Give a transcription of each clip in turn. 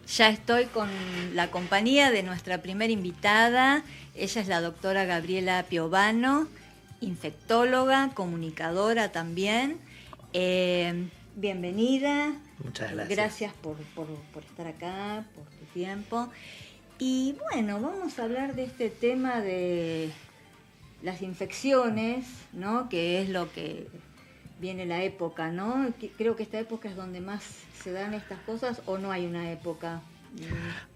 Ya estoy con la compañía de nuestra primera invitada. Ella es la doctora Gabriela Piovano, infectóloga, comunicadora también. Bienvenida. Muchas gracias. Gracias por estar acá, por tu tiempo. Y bueno, vamos a hablar de este tema de las infecciones, ¿no? Que es lo que viene la época, ¿no? Creo que esta época es donde más se dan estas cosas, ¿o no hay una época?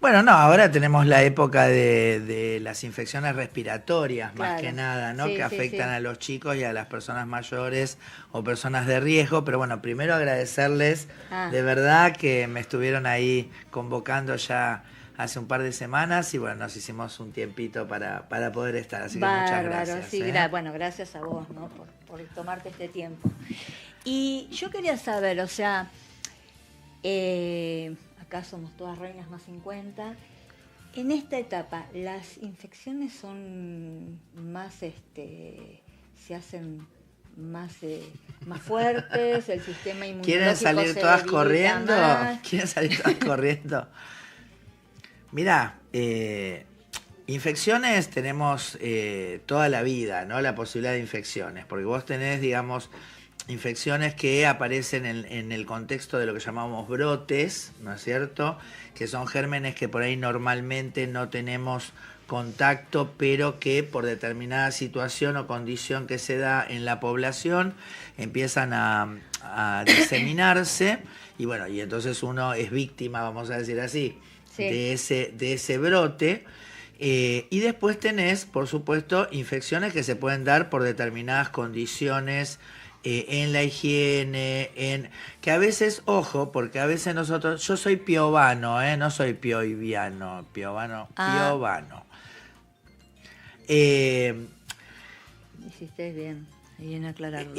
Bueno, no, ahora tenemos la época de las infecciones respiratorias, Claro. más que nada, ¿no? Sí, Que sí, afectan sí. a los chicos y a las personas mayores o personas de riesgo. Pero bueno, primero agradecerles de verdad que me estuvieron ahí convocando ya hace un par de semanas y bueno, nos hicimos un tiempito para poder estar. Así que muchas gracias. Sí, bueno, gracias a vos, ¿no? Por tomarte este tiempo. Y yo quería saber, o sea, acá somos todas reinas más 50. En esta etapa, ¿las infecciones son más, se hacen más fuertes, el sistema inmunológico ¿Quieren salir se todas debilita corriendo? más? ¿Quieren salir todas corriendo? Mirá, infecciones tenemos toda la vida, ¿no? La posibilidad de infecciones, porque vos tenés, digamos, infecciones que aparecen en el contexto de lo que llamamos brotes, ¿no es cierto? Que son gérmenes que por ahí normalmente no tenemos contacto, pero que por determinada situación o condición que se da en la población empiezan a diseminarse y bueno, y entonces uno es víctima, vamos a decir así, Sí. de ese brote. Y después tenés, por supuesto, infecciones que se pueden dar por determinadas condiciones en la higiene, que a veces, ojo, porque a veces nosotros, yo soy piovano, no soy pioiviano, piovano. Hiciste bien en aclararlo.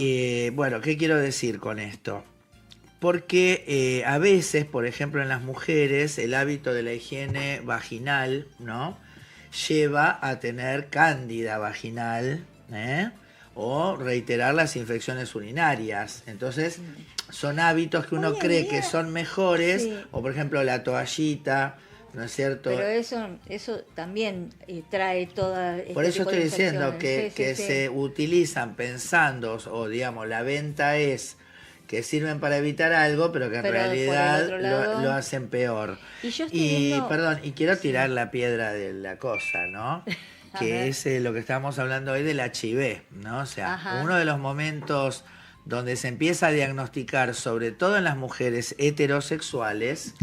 Bueno, ¿qué quiero decir con esto? Porque a veces, por ejemplo, en las mujeres, el hábito de la higiene vaginal, ¿no? Lleva a tener cándida vaginal, o reiterar las infecciones urinarias. Entonces, son hábitos que uno cree que son mejores, sí. O por ejemplo la toallita, ¿no es cierto? Pero eso también trae toda Por eso estoy diciendo que sí. se utilizan pensando, o digamos, la venta es que sirven para evitar algo, pero que en realidad lo hacen peor. Y quiero tirar la piedra de la cosa, ¿no? Que es lo que estábamos hablando hoy del HIV, ¿no? O sea, uno de los momentos donde se empieza a diagnosticar, sobre todo en las mujeres heterosexuales,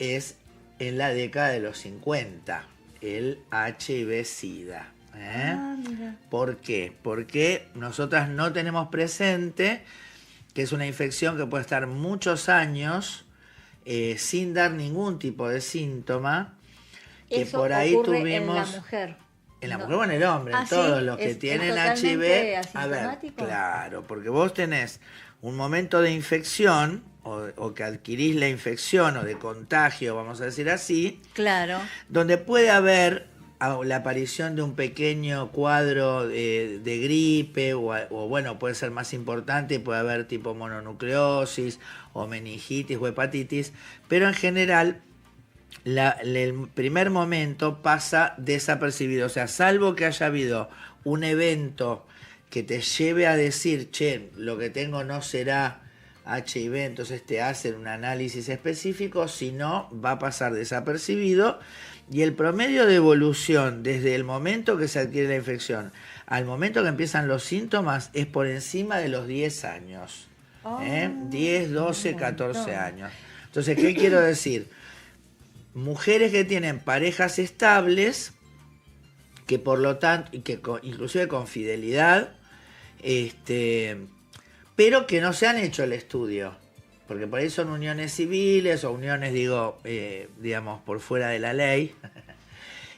es en la década de los 50, el HIV-Sida. ¿Por qué? Porque nosotras no tenemos presente que es una infección que puede estar muchos años sin dar ningún tipo de síntoma, que eso por ahí ocurre tuvimos... En la mujer. En la mujer o en el hombre, en todos los que tienen HIV. A ver, claro, porque vos tenés un momento de infección o que adquirís la infección o de contagio, vamos a decir así. Claro. Donde puede haber la aparición de un pequeño cuadro de gripe o bueno, puede ser más importante, puede haber tipo mononucleosis o meningitis o hepatitis, pero en general el primer momento pasa desapercibido, o sea, salvo que haya habido un evento que te lleve a decir, che, lo que tengo no será HIV, entonces te hacen un análisis específico, si no, va a pasar desapercibido, y el promedio de evolución desde el momento que se adquiere la infección al momento que empiezan los síntomas es por encima de los 10 años, 10, 12, 14 años. Entonces, ¿qué quiero decir? Mujeres que tienen parejas estables, que por lo tanto, y que inclusive con fidelidad, pero que no se han hecho el estudio, porque por ahí son uniones civiles o uniones, digamos, por fuera de la ley,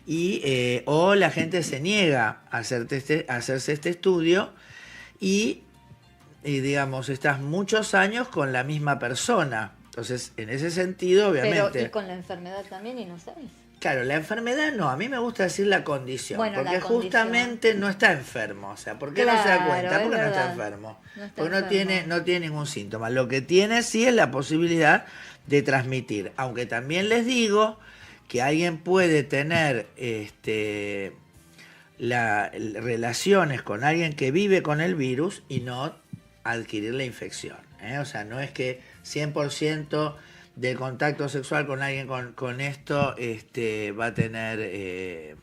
y o la gente se niega a hacerse este estudio y, digamos, estás muchos años con la misma persona. Entonces, en ese sentido, obviamente... Pero, ¿y con la enfermedad también y no sabes? Claro, la enfermedad no, a mí me gusta decir la condición, bueno, porque justamente no está enfermo, o sea, ¿por qué no se da cuenta? Porque no está enfermo, porque no tiene ningún síntoma. Lo que tiene sí es la posibilidad de transmitir. Aunque también les digo que alguien puede tener relaciones con alguien que vive con el virus y no adquirir la infección. O sea, no es que 100% del contacto sexual con alguien con esto va a tener...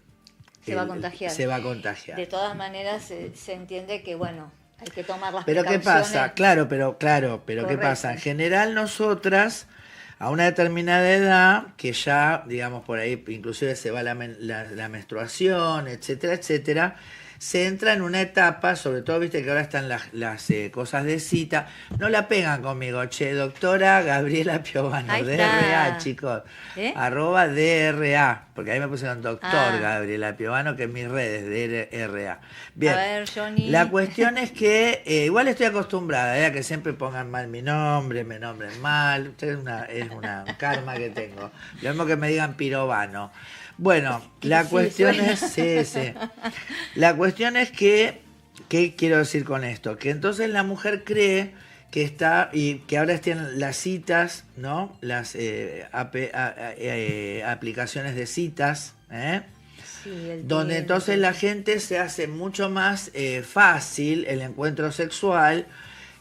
se va a contagiar. Se va a contagiar. De todas maneras, se entiende que, bueno, hay que tomar las pero precauciones. ¿qué pasa? Claro, pero ¿qué pasa? En general nosotras, a una determinada edad, que ya, digamos, por ahí inclusive se va la menstruación, etcétera, etcétera, se entra en una etapa, sobre todo, viste que ahora están las cosas de cita, no la pegan conmigo, doctora Gabriela Piovano, DRA, chicos, @DRA, porque ahí me pusieron doctor Gabriela Piovano, que en mis redes, DRA. Bien, a ver, Johnny. La cuestión es que, igual estoy acostumbrada a que siempre pongan mal mi nombre, me nombren mal, es un karma que tengo, lo mismo que me digan Pirovano. Bueno, la cuestión es, la cuestión es que, ¿qué quiero decir con esto? Que entonces la mujer cree que está, y que ahora están las citas, ¿no? Las aplicaciones de citas, donde entonces la gente se hace mucho más fácil el encuentro sexual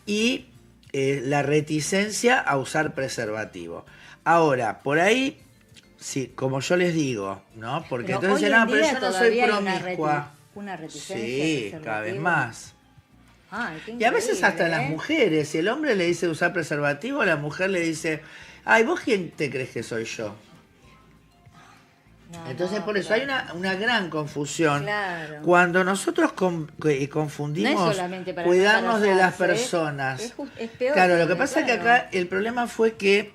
y la reticencia a usar preservativo. Ahora, por ahí... Sí, como yo les digo, ¿no? Porque pero entonces dicen, pero yo no soy promiscua. Una reticencia. Sí, cada vez más. Y a veces hasta las mujeres, si el hombre le dice usar preservativo, la mujer le dice, ay, ¿vos quién te crees que soy yo? Entonces por eso hay una gran confusión. Claro. Cuando nosotros confundimos cuidarnos de las personas. Es peor. Claro, lo que pasa es que acá el problema fue que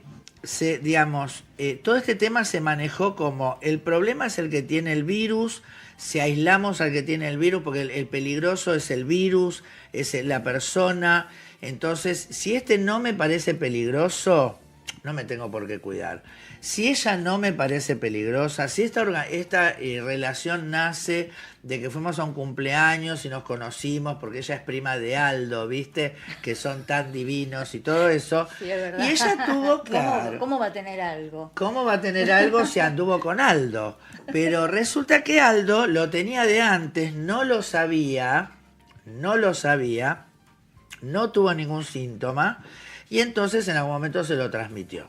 todo este tema se manejó como el problema es el que tiene el virus, si aislamos al que tiene el virus, porque el peligroso es el virus, es la persona. Entonces, si no me parece peligroso, no me tengo por qué cuidar. Si ella no me parece peligrosa, si esta relación nace de que fuimos a un cumpleaños y nos conocimos porque ella es prima de Aldo, ¿viste? Que son tan divinos y todo eso. Sí, es verdad. Y ella tuvo, claro... ¿Cómo va a tener algo? ¿Cómo va a tener algo si anduvo con Aldo? Pero resulta que Aldo lo tenía de antes, no lo sabía, no tuvo ningún síntoma y entonces en algún momento se lo transmitió.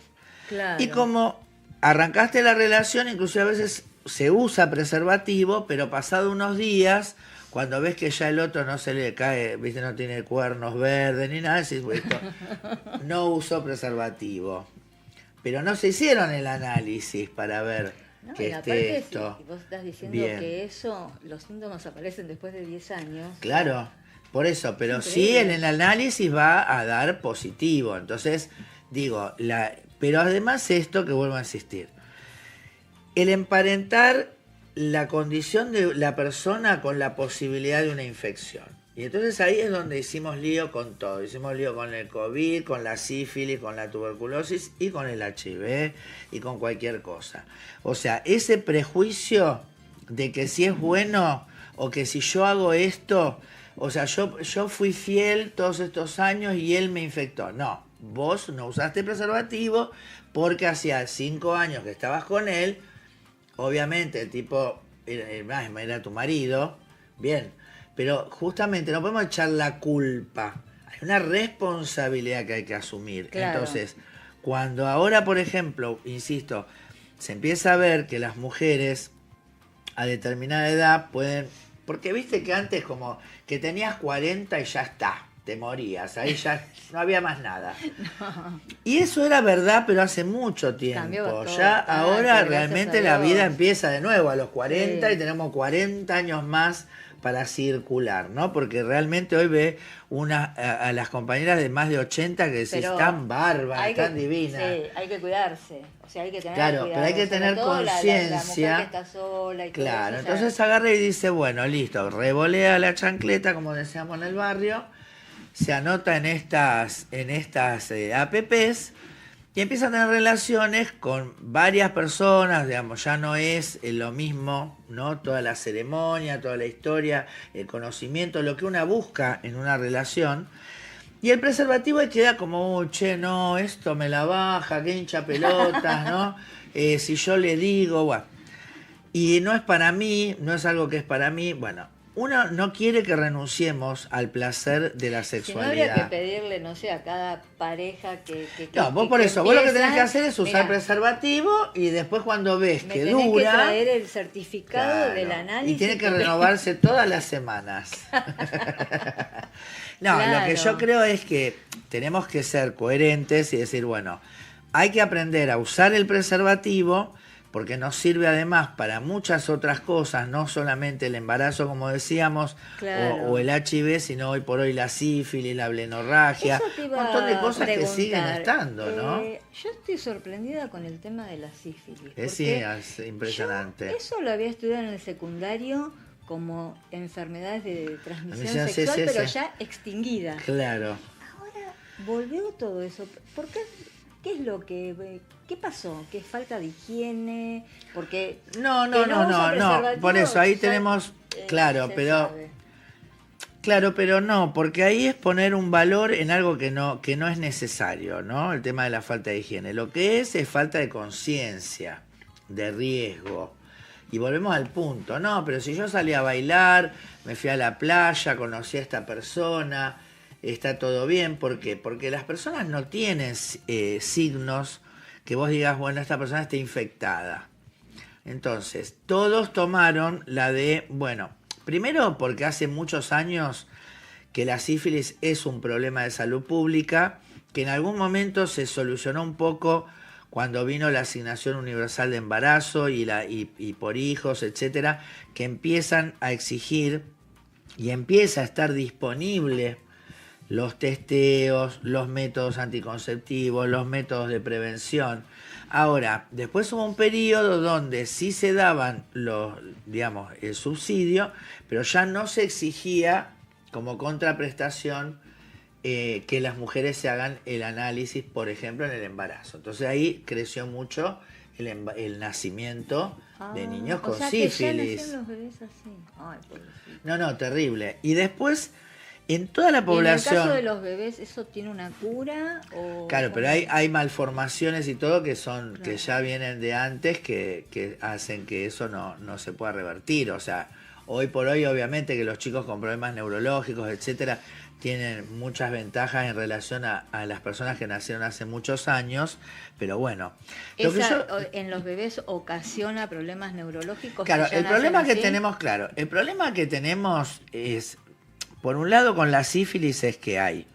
Claro. Y como arrancaste la relación, inclusive a veces se usa preservativo, pero pasado unos días, cuando ves que ya el otro no se le cae, viste, no tiene cuernos verdes ni nada, decís, esto no usó preservativo. Pero no se hicieron el análisis para ver que esté esto. Si vos estás diciendo bien. que los síntomas aparecen después de 10 años. Claro, por eso, pero sí el análisis va a dar positivo. Entonces, digo, pero además esto que vuelvo a insistir, el emparentar la condición de la persona con la posibilidad de una infección. Y entonces ahí es donde hicimos lío con todo. Hicimos lío con el COVID, con la sífilis, con la tuberculosis y con el HIV y con cualquier cosa. O sea, ese prejuicio de que si es bueno o que si yo hago esto, o sea, yo fui fiel todos estos años y él me infectó. No, vos no usaste preservativo porque hacía 5 años que estabas con él. Obviamente el tipo era tu marido, bien, pero justamente no podemos echar la culpa. Hay una responsabilidad que hay que asumir. Claro. Entonces, cuando ahora, por ejemplo, insisto, se empieza a ver que las mujeres a determinada edad pueden... Porque viste que antes como que tenías 40 y ya está, te morías, ahí ya no había más nada. No. Y eso era verdad, pero hace mucho tiempo. Ya ahora realmente la vida empieza de nuevo a los 40 sí. Y tenemos 40 años más para circular, ¿no? Porque realmente hoy ve a las compañeras de más de 80 que se están bárbaras, están divinas. Sí, hay que cuidarse. O sea, hay que tener cuidado. Pero hay que tener conciencia. La mujer que está sola y claro, todo eso, entonces agarra y dice, bueno, listo, revolea la chancleta, como decíamos en el barrio, se anota en estas apps y empieza a tener relaciones con varias personas, digamos, ya no es lo mismo, ¿no? Toda la ceremonia, toda la historia, el conocimiento, lo que una busca en una relación. Y el preservativo ahí queda como, che, no, esto me la baja, que hincha pelotas, ¿no? Si yo le digo, bueno. Y no es para mí, no es algo que es para mí, bueno. Uno no quiere que renunciemos al placer de la Si no, sexualidad. habría que pedirle, no sé, a cada pareja que No, vos por eso, vos lo que tenés que hacer es usar preservativo y después cuando ves que tenés dura... que traer el certificado claro, del análisis. y tiene que renovarse todas las semanas. No, Claro. lo que yo creo es que tenemos que ser coherentes y decir, bueno, hay que aprender a usar el preservativo porque nos sirve además para muchas otras cosas, no solamente el embarazo, como decíamos, Claro. o el HIV, sino hoy por hoy la sífilis, la blenorragia, Eso te un iba montón de a cosas que preguntar. siguen estando, ¿no? Yo estoy sorprendida con el tema de la sífilis. Sí, porque es impresionante. yo eso lo había estudiado en el secundario como enfermedades de transmisión Sí, sexual, sí, pero sí. ya extinguida. Claro. Ahora volvió todo eso. ¿Por qué? ¿Qué es lo que... ¿Qué pasó? ¿Qué falta de higiene? Porque... No, por eso ahí tenemos... Claro, pero no, porque ahí es poner un valor en algo que no es necesario, ¿no? El tema de la falta de higiene. Lo que es falta de conciencia, de riesgo. Y volvemos al punto, no, pero si yo salí a bailar, me fui a la playa, conocí a esta persona, está todo bien. ¿Por qué? Porque las personas no tienen signos que vos digas, bueno, esta persona está infectada. Entonces, todos tomaron la de, bueno, primero porque hace muchos años que la sífilis es un problema de salud pública, que en algún momento se solucionó un poco cuando vino la asignación universal de embarazo y por hijos, etcétera, que empiezan a exigir y empieza a estar disponible los testeos, los métodos anticonceptivos, los métodos de prevención. Ahora, después hubo un periodo donde sí se daban el subsidio, pero ya no se exigía como contraprestación que las mujeres se hagan el análisis, por ejemplo, en el embarazo. Entonces ahí creció mucho el nacimiento de niños con sífilis. Que ya nacían los bebés así. Ay, pobrecito. No, terrible. Y después, en toda la población... ¿Y en el caso de los bebés eso tiene una cura? Claro, pero hay malformaciones y todo que son Claro. que ya vienen de antes que hacen que eso no se pueda revertir. O sea, hoy por hoy obviamente que los chicos con problemas neurológicos, etcétera, tienen muchas ventajas en relación a las personas que nacieron hace muchos años, pero bueno. ¿En los bebés ocasiona problemas neurológicos? Claro, que ya el problema nacen que así? el problema que tenemos es, por un lado con la sífilis es que hay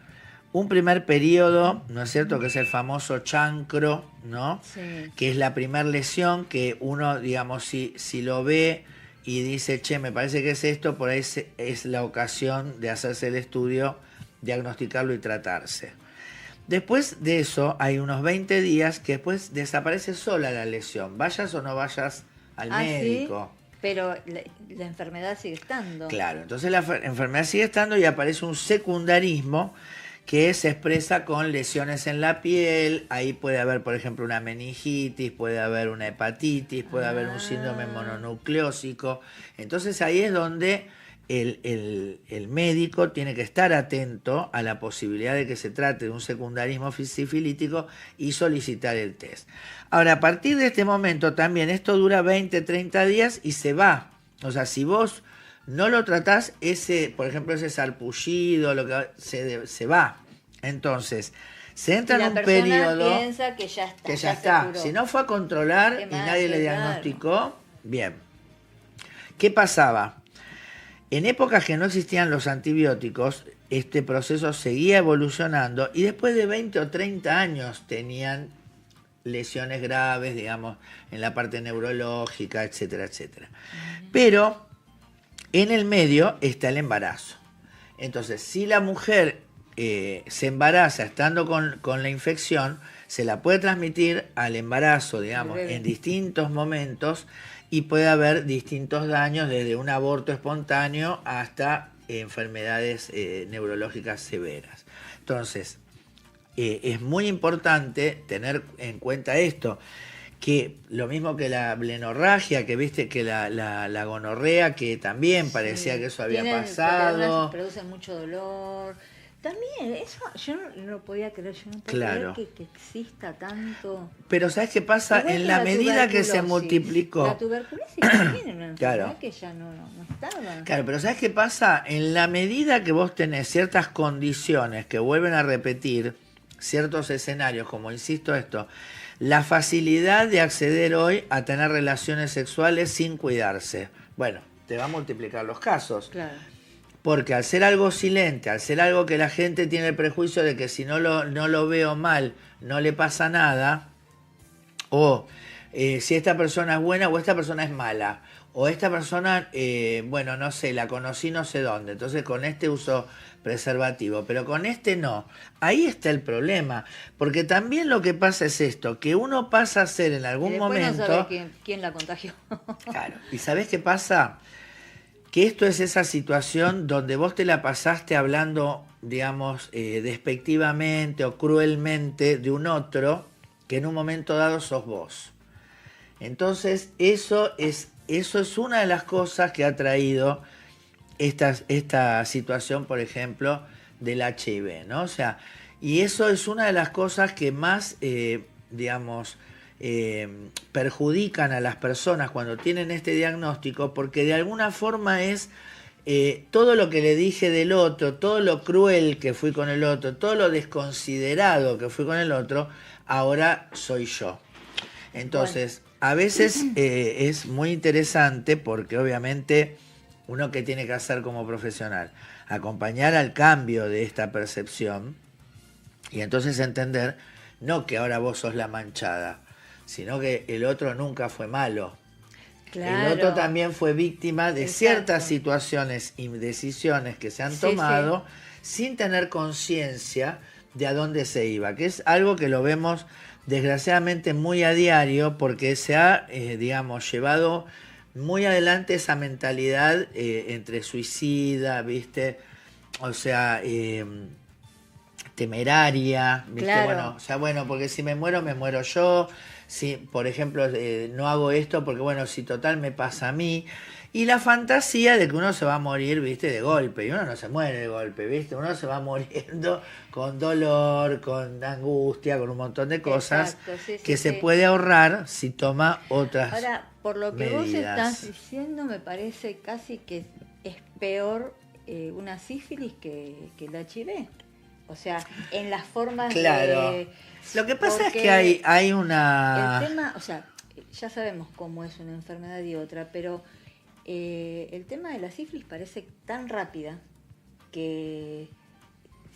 un primer periodo, ¿no es cierto?, que es el famoso chancro, ¿no? Sí. Que es la primera lesión que uno, digamos, si lo ve y dice, che, me parece que es esto, por ahí es la ocasión de hacerse el estudio, diagnosticarlo y tratarse. Después de eso hay unos 20 días que después desaparece sola la lesión, vayas o no vayas al médico. ¿Sí? Pero la enfermedad sigue estando. Claro, entonces la enfermedad sigue estando y aparece un secundarismo que se expresa con lesiones en la piel. Ahí puede haber, por ejemplo, una meningitis, puede haber una hepatitis, puede haber un síndrome mononucleósico. Entonces ahí es donde el médico tiene que estar atento a la posibilidad de que se trate de un secundarismo sifilítico y solicitar el test. Ahora, a partir de este momento también esto dura 20, 30 días y se va. O sea, si vos no lo tratás, por ejemplo, ese sarpullido, lo que se va. Entonces, se entra en un periodo piensa que ya está. Que ya está. Se Si no fue a controlar y nadie le diagnosticó, bien. ¿Qué pasaba? En épocas que no existían los antibióticos, este proceso seguía evolucionando y después de 20 o 30 años tenían lesiones graves, digamos, en la parte neurológica, etcétera, etcétera. Pero en el medio está el embarazo. Entonces, si la mujer se embaraza estando con la infección, se la puede transmitir al embarazo, digamos, en distintos momentos y puede haber distintos daños, desde un aborto espontáneo hasta enfermedades neurológicas severas. Entonces, es muy importante tener en cuenta esto, que lo mismo que la blenorragia, que viste que la gonorrea, que también parecía que eso había pasado. Producen mucho dolor, también, eso yo no lo podía creer, yo no podía Claro. creer que exista tanto. Pero ¿sabes qué pasa? Igual En que la la medida que se tuberculosis. multiplicó... La tuberculosis también es una enfermedad Claro. que ya no estaba. Claro, pero ¿sabes qué pasa? En la medida que vos tenés ciertas condiciones que vuelven a repetir ciertos escenarios, como insisto esto, la facilidad de acceder hoy a tener relaciones sexuales sin cuidarse. Bueno, te va a multiplicar los casos. Claro. Porque al ser algo silente, al ser algo que la gente tiene el prejuicio de que si no lo veo mal, no le pasa nada, o si esta persona es buena o esta persona es mala, o esta persona, bueno, no sé, la conocí no sé dónde, entonces con este uso preservativo, pero con este no. Ahí está el problema, porque también lo que pasa es esto, que uno pasa a ser en Y algún después momento... no sabe quién la contagió. Claro, ¿y sabés qué pasa? Que esto es esa situación donde vos te la pasaste hablando, digamos, despectivamente o cruelmente de un otro, que en un momento dado sos vos. Entonces, eso es una de las cosas que ha traído esta situación, por ejemplo, del HIV, ¿no? O sea, y eso es una de las cosas que más, digamos, perjudican a las personas cuando tienen este diagnóstico, porque de alguna forma es todo lo que le dije del otro, todo lo cruel que fui con el otro, todo lo desconsiderado que fui con el otro, ahora soy yo. Entonces, a veces es muy interesante porque obviamente uno que tiene que hacer como profesional, acompañar al cambio de esta percepción y entonces entender, no que ahora vos sos la manchada, sino que el otro nunca fue malo. Claro. El otro también fue víctima de Exacto. ciertas situaciones y decisiones que se han tomado sin tener conciencia de a dónde se iba, que es algo que lo vemos desgraciadamente muy a diario porque se ha, digamos, llevado muy adelante esa mentalidad entre suicida, ¿viste? O sea, temeraria, ¿viste? Claro. Bueno, o sea, bueno, porque si me muero yo. Si, por ejemplo, no hago esto porque, bueno, si total me pasa a mí. Y la fantasía de que uno se va a morir, ¿viste? De golpe. Y uno no se muere de golpe, ¿viste? Uno se va muriendo con dolor, con angustia, con un montón de cosas. Exacto, sí, que sí, se sí. puede ahorrar si toma otras Ahora, por lo que vos medidas. estás diciendo, me parece casi que es peor una sífilis que el HIV. O sea, en las formas Claro. de... Lo que pasa es porque que hay una... El tema, o sea, ya sabemos cómo es una enfermedad y otra, pero el tema de la sífilis parece tan rápida que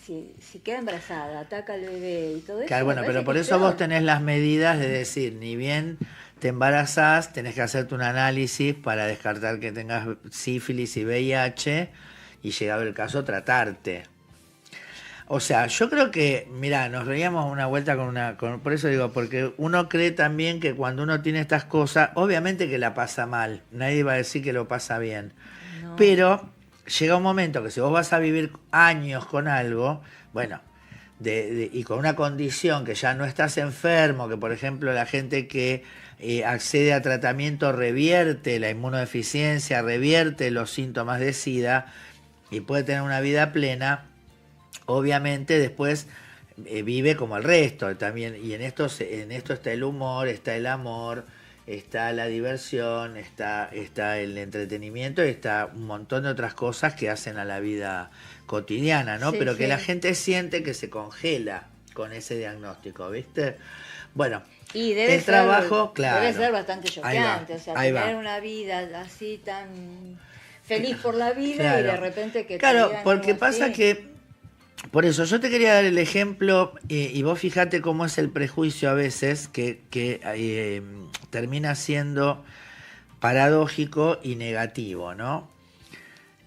si queda embarazada, ataca al bebé y todo eso... Claro, bueno, me pero parece por que es eso vos peor. tenés las medidas de decir, ni bien te embarazás, tenés que hacerte un análisis para descartar que tengas sífilis y VIH y llegado el caso tratarte. O sea, yo creo que, mirá, nos reíamos una vuelta por eso digo, porque uno cree también que cuando uno tiene estas cosas, obviamente que la pasa mal, nadie va a decir que lo pasa bien, No. pero llega un momento que si vos vas a vivir años con algo, bueno, y con una condición que ya no estás enfermo, que por ejemplo la gente que accede a tratamiento revierte la inmunodeficiencia, revierte los síntomas de SIDA y puede tener una vida plena, obviamente después vive como el resto también, y en esto está el humor, está el amor, está la diversión, está el entretenimiento y está un montón de otras cosas que hacen a la vida cotidiana, ¿no? Sí, Pero que sí. la gente siente que se congela con ese diagnóstico, ¿viste? Bueno, Y debe el ser, trabajo, claro. debe ser bastante Ahí va, choqueante, o sea, ahí va. tener una vida así tan feliz por la vida Claro. y de repente que te Claro, digan porque algo así. pasa que, por eso yo te quería dar el ejemplo, y vos fíjate cómo es el prejuicio a veces, que termina siendo paradójico y negativo, ¿no?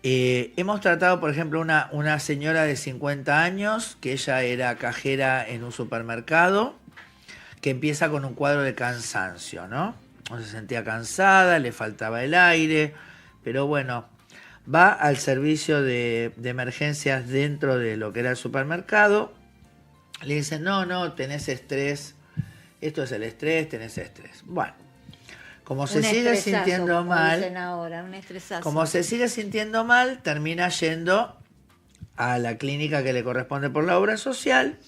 Hemos tratado, por ejemplo, una señora de 50 años, que ella era cajera en un supermercado, que empieza con un cuadro de cansancio, ¿no? Se sentía cansada, le faltaba el aire, pero bueno, va al servicio de emergencias dentro de lo que era el supermercado, le dicen, no, tenés estrés, esto es el estrés, tenés estrés. Bueno, como se Un sigue estresazo, sintiendo como mal, dicen ahora, un estresazo. como se sigue sintiendo mal, termina yendo a la clínica que le corresponde por la obra social,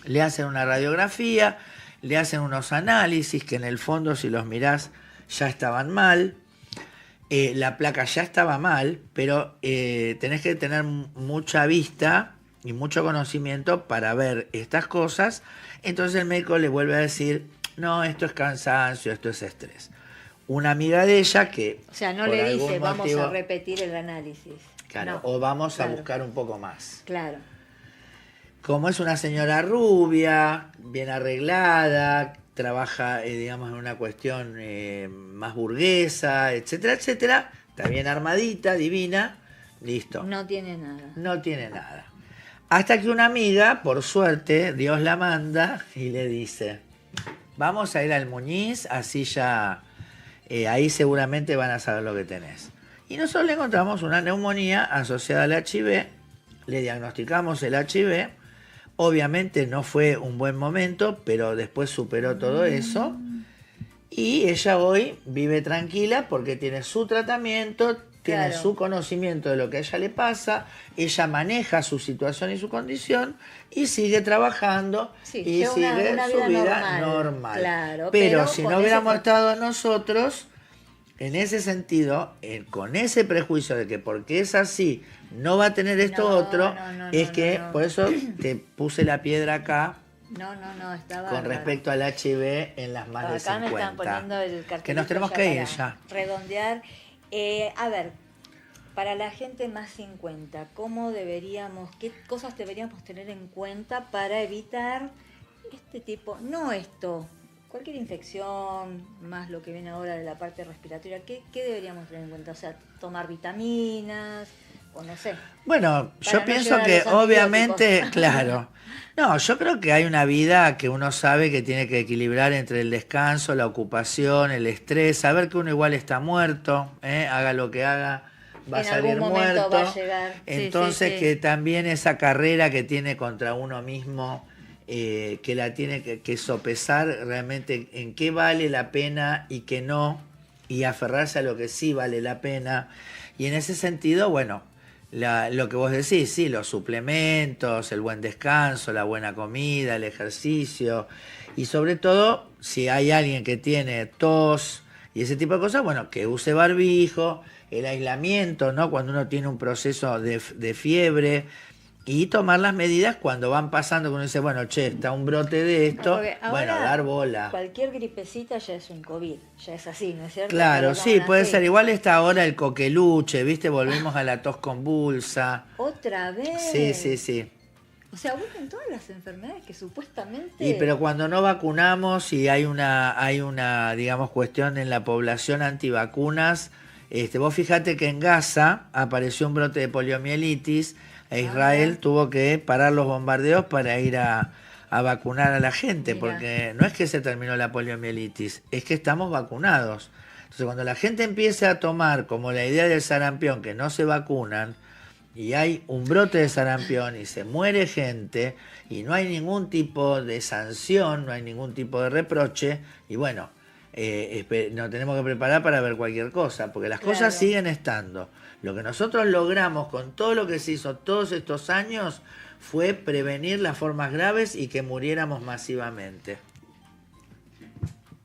le hacen una radiografía, le hacen unos análisis que en el fondo, si los mirás, ya estaban mal. La placa ya estaba mal, pero tenés que tener mucha vista y mucho conocimiento para ver estas cosas. Entonces el médico le vuelve a decir, no, esto es cansancio, esto es estrés. Una amiga de ella que... O sea, no le dice, vamos a repetir el análisis. Claro, no, o vamos a buscar un poco más. Claro. Como es una señora rubia, bien arreglada, trabaja, digamos, en una cuestión más burguesa, etcétera, etcétera, está bien armadita, divina, listo. No tiene nada. No tiene nada. Hasta que una amiga, por suerte, Dios la manda y le dice, vamos a ir al Muñiz, así ya, ahí seguramente van a saber lo que tenés. Y nosotros le encontramos una neumonía asociada al HIV, le diagnosticamos el HIV, obviamente no fue un buen momento, pero después superó todo eso. Y ella hoy vive tranquila porque tiene su tratamiento, tiene su conocimiento de lo que a ella le pasa, ella maneja su situación y su condición y sigue trabajando y sigue una su vida normal. Claro, pero si no hubiéramos estado nosotros, en ese sentido, con ese prejuicio de que porque es así no va a tener esto otro, por eso te puse la piedra acá. No, estaba con respecto al HIV en las más de 50. Acá me están poniendo el cartelito que nos tenemos que ir ya. Redondear. A ver, para la gente más 50, ¿qué cosas deberíamos tener en cuenta para evitar este tipo, cualquier infección, más lo que viene ahora de la parte respiratoria, ¿qué deberíamos tener en cuenta? O sea, tomar vitaminas, o no sé. Bueno, yo pienso que obviamente, claro. No, yo creo que hay una vida que uno sabe que tiene que equilibrar entre el descanso, la ocupación, el estrés, saber que uno igual está muerto, haga lo que haga, va a salir muerto. Va a llegar. Entonces que también esa carrera que tiene contra uno mismo, que la tiene que sopesar realmente en qué vale la pena y qué no, y aferrarse a lo que sí vale la pena. Y en ese sentido, bueno, lo que vos decís, sí, los suplementos, el buen descanso, la buena comida, el ejercicio, y sobre todo, si hay alguien que tiene tos y ese tipo de cosas, bueno, que use barbijo, el aislamiento, ¿no? Cuando uno tiene un proceso de fiebre, y tomar las medidas cuando van pasando, cuando uno dice, bueno, está un brote de esto, bueno, dar bola. Cualquier gripecita ya es un COVID, ya es así, ¿no es cierto? Claro, sí, puede ser. Igual está ahora el coqueluche, ¿viste? Volvimos a la tos convulsa. ¿Otra vez? Sí. O sea, vuelven todas las enfermedades que supuestamente... Pero cuando no vacunamos y hay una, digamos, cuestión en la población antivacunas, vos fíjate que en Gaza apareció un brote de poliomielitis. Israel tuvo que parar los bombardeos para ir a vacunar a la gente, porque no es que se terminó la poliomielitis, es que estamos vacunados. Entonces, cuando la gente empiece a tomar como la idea del sarampión, que no se vacunan, y hay un brote de sarampión y se muere gente, y no hay ningún tipo de sanción, no hay ningún tipo de reproche, y bueno, nos tenemos que preparar para ver cualquier cosa, porque las cosas siguen estando. Lo que nosotros logramos con todo lo que se hizo todos estos años fue prevenir las formas graves y que muriéramos masivamente.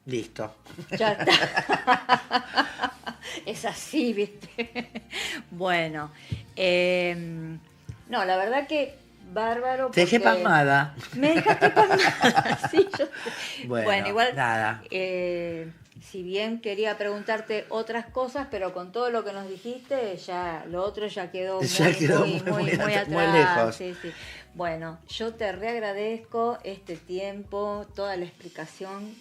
Listo. Ya está. Es así, ¿viste? Bueno, no, la verdad que bárbaro. Te dejé pasmada. Me dejaste pasmada, sí. Bueno, igual, nada. Si bien quería preguntarte otras cosas, pero con todo lo que nos dijiste, ya lo otro ya quedó muy atrás. Muy lejos. Sí. Bueno, yo te reagradezco este tiempo, toda la explicación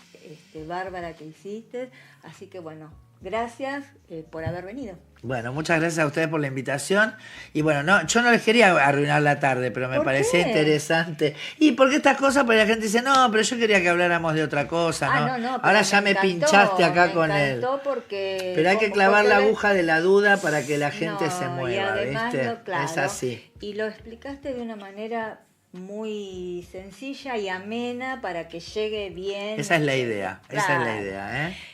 bárbara que hiciste. Así que bueno, gracias por haber venido. Bueno, muchas gracias a ustedes por la invitación. Y bueno, yo no les quería arruinar la tarde, pero me parecía interesante. Y porque estas cosas, pues la gente dice, no, pero yo quería que habláramos de otra cosa, ¿no? Ahora ya me pinchaste acá con él. Porque pero hay que clavar la aguja de la duda para que la gente se mueva, ¿viste? Es así. Y lo explicaste de una manera muy sencilla y amena para que llegue bien. Esa es la idea, esa es la idea,